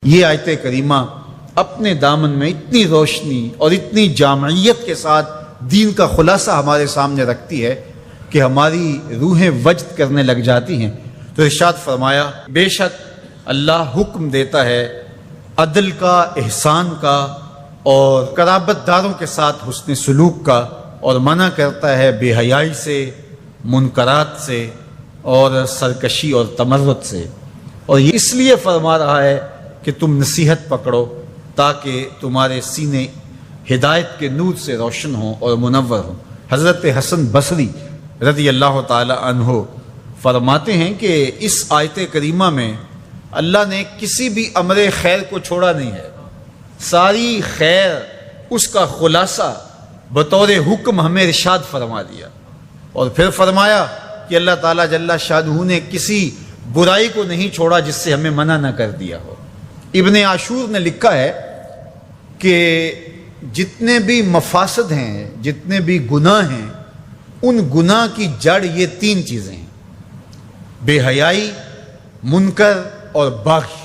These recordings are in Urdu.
یہ آیت کریمہ اپنے دامن میں اتنی روشنی اور اتنی جامعیت کے ساتھ دین کا خلاصہ ہمارے سامنے رکھتی ہے کہ ہماری روحیں وجد کرنے لگ جاتی ہیں۔ تو ارشاد فرمایا، بے شک اللہ حکم دیتا ہے عدل کا، احسان کا اور قرابت داروں کے ساتھ حسن سلوک کا، اور منع کرتا ہے بے حیائی سے، منکرات سے اور سرکشی اور تمرد سے۔ اور یہ اس لیے فرما رہا ہے کہ تم نصیحت پکڑو تاکہ تمہارے سینے ہدایت کے نور سے روشن ہوں اور منور ہوں۔ حضرت حسن بصری رضی اللہ تعالی عنہ فرماتے ہیں کہ اس آیت کریمہ میں اللہ نے کسی بھی امر خیر کو چھوڑا نہیں ہے، ساری خیر اس کا خلاصہ بطور حکم ہمیں ارشاد فرما دیا، اور پھر فرمایا کہ اللہ تعالیٰ جل شانہ نے کسی برائی کو نہیں چھوڑا جس سے ہمیں منع نہ کر دیا ہو۔ ابن عاشور نے لکھا ہے کہ جتنے بھی مفاسد ہیں، جتنے بھی گناہ ہیں، ان گناہ کی جڑ یہ تین چیزیں ہیں: بے حیائی، منکر اور بغی۔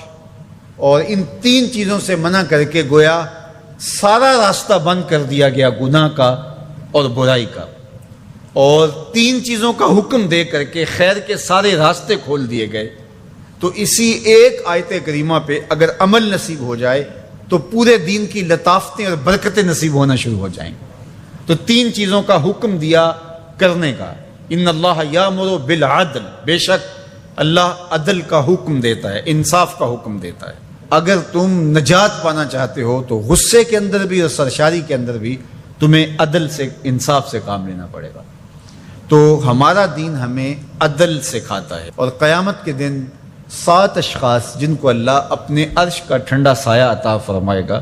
اور ان تین چیزوں سے منع کر کے گویا سارا راستہ بند کر دیا گیا گناہ کا اور برائی کا، اور تین چیزوں کا حکم دے کر کے خیر کے سارے راستے کھول دیے گئے۔ تو اسی ایک آیت کریمہ پہ اگر عمل نصیب ہو جائے تو پورے دین کی لطافتیں اور برکتیں نصیب ہونا شروع ہو جائیں۔ تو تین چیزوں کا حکم دیا کرنے کا، ان اللہ یامر بالعدل، بے شک اللہ عدل کا حکم دیتا ہے، انصاف کا حکم دیتا ہے۔ اگر تم نجات پانا چاہتے ہو تو غصے کے اندر بھی اور سرشاری کے اندر بھی تمہیں عدل سے، انصاف سے کام لینا پڑے گا۔ تو ہمارا دین ہمیں عدل سکھاتا ہے، اور قیامت کے دن 7 اشخاص جن کو اللہ اپنے عرش کا ٹھنڈا سایہ عطا فرمائے گا،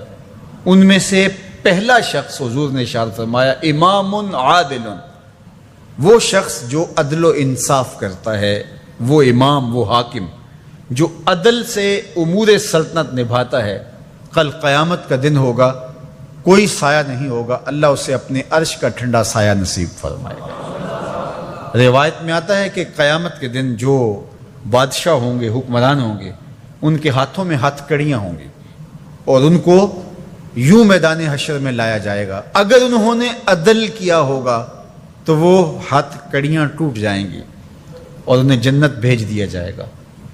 ان میں سے پہلا شخص حضور نے ارشاد فرمایا امام عادل، وہ شخص جو عدل و انصاف کرتا ہے، وہ امام، وہ حاکم جو عدل سے امور سلطنت نبھاتا ہے، کل قیامت کا دن ہوگا، کوئی سایہ نہیں ہوگا، اللہ اسے اپنے عرش کا ٹھنڈا سایہ نصیب فرمائے گا۔ روایت میں آتا ہے کہ قیامت کے دن جو بادشاہ ہوں گے، حکمران ہوں گے، ان کے ہاتھوں میں ہتھ کڑیاں ہوں گی، اور ان کو یوں میدان حشر میں لایا جائے گا۔ اگر انہوں نے عدل کیا ہوگا تو وہ ہتھ کڑیاں ٹوٹ جائیں گی اور انہیں جنت بھیج دیا جائے گا،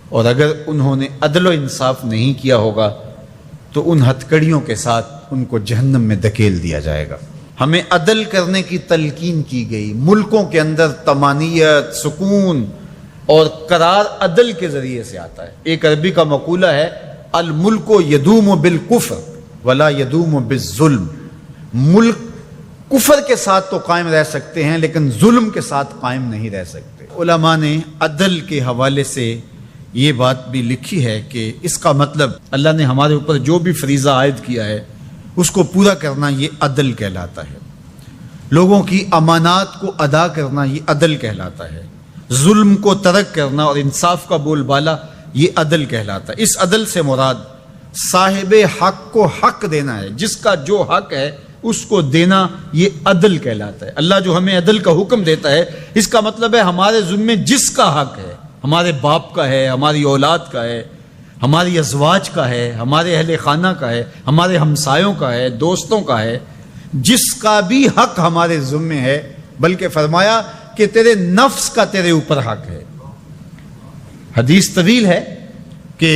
اور اگر انہوں نے عدل و انصاف نہیں کیا ہوگا تو ان ہتھ کڑیوں کے ساتھ ان کو جہنم میں دھکیل دیا جائے گا۔ ہمیں عدل کرنے کی تلقین کی گئی۔ ملکوں کے اندر طمانینت، سکون اور قرار عدل کے ذریعے سے آتا ہے۔ ایک عربی کا مقولہ ہے، الملک یدوم بالکفر ولا یدوم بالظلم۔ ملک کفر کے ساتھ تو قائم رہ سکتے ہیں لیکن ظلم کے ساتھ قائم نہیں رہ سکتے۔ علماء نے عدل کے حوالے سے یہ بات بھی لکھی ہے کہ اس کا مطلب اللہ نے ہمارے اوپر جو بھی فریضہ عائد کیا ہے اس کو پورا کرنا یہ عدل کہلاتا ہے۔ لوگوں کی امانات کو ادا کرنا یہ عدل کہلاتا ہے۔ ظلم کو ترک کرنا اور انصاف کا بول بالا یہ عدل کہلاتا ہے۔ اس عدل سے مراد صاحب حق کو حق دینا ہے، جس کا جو حق ہے اس کو دینا یہ عدل کہلاتا ہے۔ اللہ جو ہمیں عدل کا حکم دیتا ہے، اس کا مطلب ہے ہمارے ذمے جس کا حق ہے، ہمارے باپ کا ہے، ہماری اولاد کا ہے، ہماری ازواج کا ہے، ہمارے اہل خانہ کا ہے، ہمارے ہمسایوں کا ہے، دوستوں کا ہے، جس کا بھی حق ہمارے ذمے ہے، بلکہ فرمایا کہ تیرے نفس کا تیرے اوپر حق ہے۔ حدیث طویل ہے کہ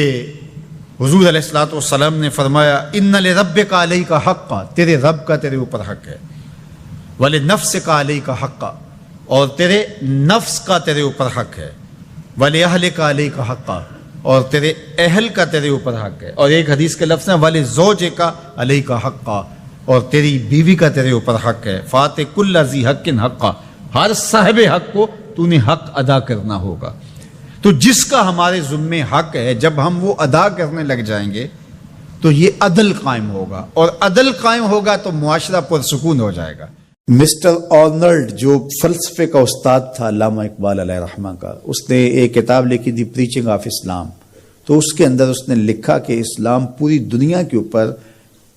حضور علیہ الصلوۃ والسلام نے فرمایا ان لربک علیک حقا، تیرے رب کا تیرے اوپر حق ہے، ولنفسک علیک حقا، اور تیرے نفس کا تیرے اوپر حق ہے، ولأہلک علیک حقا، اور تیرے اہل کا تیرے اوپر حق ہے، اور ایک حدیث کے لفظ ہیں ولزوجک علیک حقا، اور تیری بیوی کا تیرے اوپر حق ہے، فآت کل ذی حق حقا، ہر صاحب حق کو تو نے حق ادا کرنا ہوگا۔ تو جس کا ہمارے ذمے حق ہے، جب ہم وہ ادا کرنے لگ جائیں گے تو یہ عدل قائم ہوگا، اور عدل قائم ہوگا تو معاشرہ پرسکون ہو جائے گا۔ مسٹر آرنلڈ جو فلسفے کا استاد تھا علامہ اقبال علیہ رحمہ کا، اس نے ایک کتاب لکھی تھی پریچنگ آف اسلام۔ تو اس کے اندر اس نے لکھا کہ اسلام پوری دنیا کے اوپر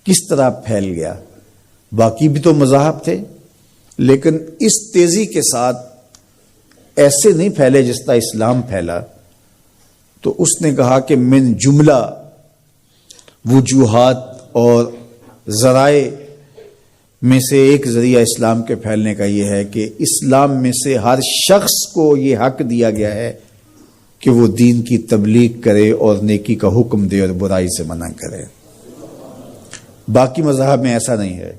کس طرح پھیل گیا۔ باقی بھی تو مذاہب تھے لیکن اس تیزی کے ساتھ ایسے نہیں پھیلے جس طرح اسلام پھیلا۔ تو اس نے کہا کہ من جملہ وجوہات اور ذرائع میں سے ایک ذریعہ اسلام کے پھیلنے کا یہ ہے کہ اسلام میں سے ہر شخص کو یہ حق دیا گیا ہے کہ وہ دین کی تبلیغ کرے اور نیکی کا حکم دے اور برائی سے منع کرے۔ باقی مذاہب میں ایسا نہیں ہے۔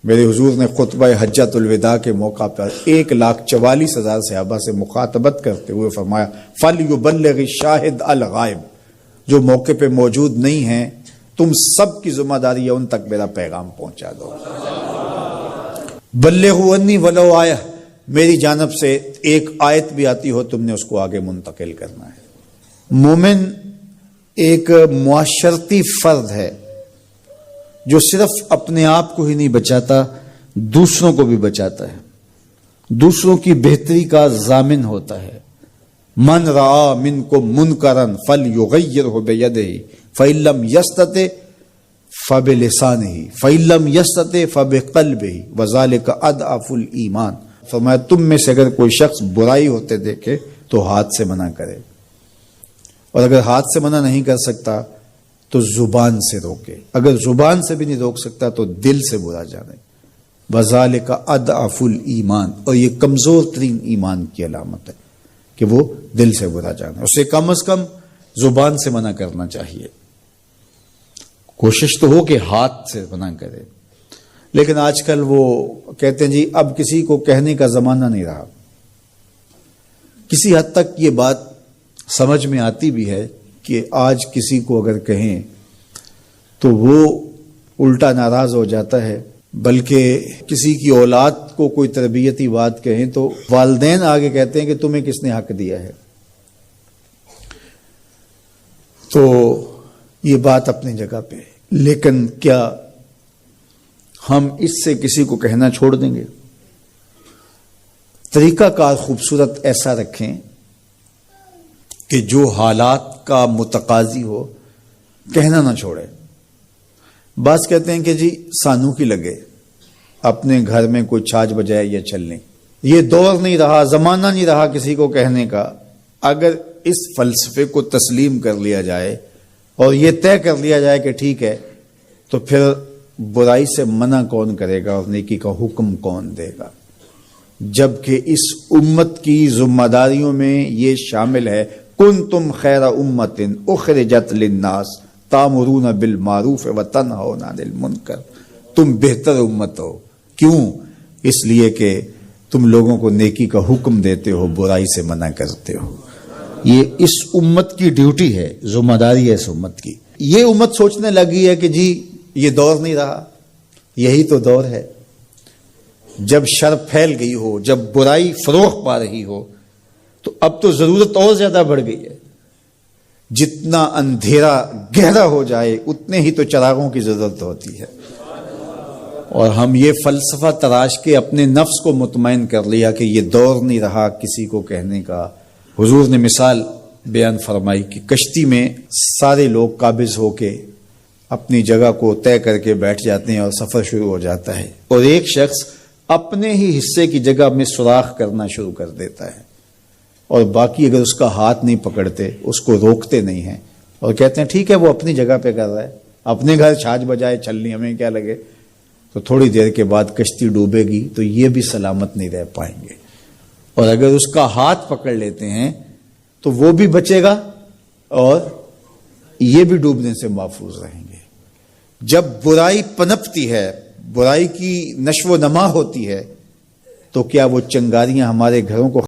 میرے حضور نے خطبہ حجۃ الوداع کے موقع پر 1,44,000 صحابہ سے مخاطبت کرتے ہوئے فرمایا فَلْيُبَلِّغِ الشَّاهِدُ الْغَائِبَ، جو موقع پہ موجود نہیں ہیں تم سب کی ذمہ داری ہے ان تک میرا پیغام پہنچا دو۔ بلغوا عنی ولو آیہ، میری جانب سے ایک آیت بھی آتی ہو تم نے اس کو آگے منتقل کرنا ہے۔ مومن ایک معاشرتی فرد ہے جو صرف اپنے آپ کو ہی نہیں بچاتا، دوسروں کو بھی بچاتا ہے، دوسروں کی بہتری کا ضامن ہوتا ہے۔ من رعا منکم منکرا فلیغیرہ بیدہ فإن لم یستطع فبلسانہ فإن لم یستطع فبقلبہ وذلک اضعف الایمان۔ فرمایا تم میں سے اگر کوئی شخص برائی ہوتے دیکھے تو ہاتھ سے منع کرے، اور اگر ہاتھ سے منع نہیں کر سکتا تو زبان سے روکے، اگر زبان سے بھی نہیں روک سکتا تو دل سے برا جانے۔ وذالک اضعف الایمان، اور یہ کمزور ترین ایمان کی علامت ہے کہ وہ دل سے برا جانے۔ اسے کم از کم زبان سے منع کرنا چاہیے، کوشش تو ہو کہ ہاتھ سے منع کرے۔ لیکن آج کل وہ کہتے ہیں جی اب کسی کو کہنے کا زمانہ نہیں رہا۔ کسی حد تک یہ بات سمجھ میں آتی بھی ہے کہ آج کسی کو اگر کہیں تو وہ الٹا ناراض ہو جاتا ہے، بلکہ کسی کی اولاد کو کوئی تربیتی بات کہیں تو والدین آگے کہتے ہیں کہ تمہیں کس نے حق دیا ہے۔ تو یہ بات اپنی جگہ پہ، لیکن کیا ہم اس سے کسی کو کہنا چھوڑ دیں گے؟ طریقہ کار خوبصورت ایسا رکھیں کہ جو حالات کا متقاضی ہو کہنا نہ چھوڑے۔ بعض کہتے ہیں کہ جی سانو کی لگے، اپنے گھر میں کوئی چھاج بجائے یا چلنے۔ یہ دور نہیں رہا، زمانہ نہیں رہا کسی کو کہنے کا۔ اگر اس فلسفے کو تسلیم کر لیا جائے اور یہ طے کر لیا جائے کہ ٹھیک ہے، تو پھر برائی سے منع کون کرے گا اور نیکی کا حکم کون دے گا؟ جبکہ اس امت کی ذمہ داریوں میں یہ شامل ہے کنتم خیر امت اخرجت للناس تامرون بالمعروف وتنہون عن المنکر، تم بہتر امت ہو۔ کیوں؟ اس لیے کہ تم لوگوں کو نیکی کا حکم دیتے ہو، برائی سے منع کرتے ہو۔ یہ اس امت کی ڈیوٹی ہے، ذمہ داری ہے اس امت کی۔ یہ امت سوچنے لگی ہے کہ جی یہ دور نہیں رہا، یہی تو دور ہے۔ جب شر پھیل گئی ہو، جب برائی فروغ پا رہی ہو، تو اب تو ضرورت اور زیادہ بڑھ گئی ہے۔ جتنا اندھیرا گہرا ہو جائے اتنے ہی تو چراغوں کی ضرورت ہوتی ہے۔ اور ہم یہ فلسفہ تراش کے اپنے نفس کو مطمئن کر لیا کہ یہ دور نہیں رہا کسی کو کہنے کا۔ حضور نے مثال بیان فرمائی کہ کشتی میں سارے لوگ قابض ہو کے اپنی جگہ کو طے کر کے بیٹھ جاتے ہیں اور سفر شروع ہو جاتا ہے، اور ایک شخص اپنے ہی حصے کی جگہ میں سوراخ کرنا شروع کر دیتا ہے، اور باقی اگر اس کا ہاتھ نہیں پکڑتے، اس کو روکتے نہیں ہیں اور کہتے ہیں ٹھیک ہے وہ اپنی جگہ پہ کر رہا ہے، اپنے گھر چھاج بجائے چلنی، ہمیں کیا لگے، تو تھوڑی دیر کے بعد کشتی ڈوبے گی تو یہ بھی سلامت نہیں رہ پائیں گے۔ اور اگر اس کا ہاتھ پکڑ لیتے ہیں تو وہ بھی بچے گا اور یہ بھی ڈوبنے سے محفوظ رہیں گے۔ جب برائی پنپتی ہے، برائی کی نشو و نما ہوتی ہے، تو کیا وہ چنگاریاں ہمارے گھروں کو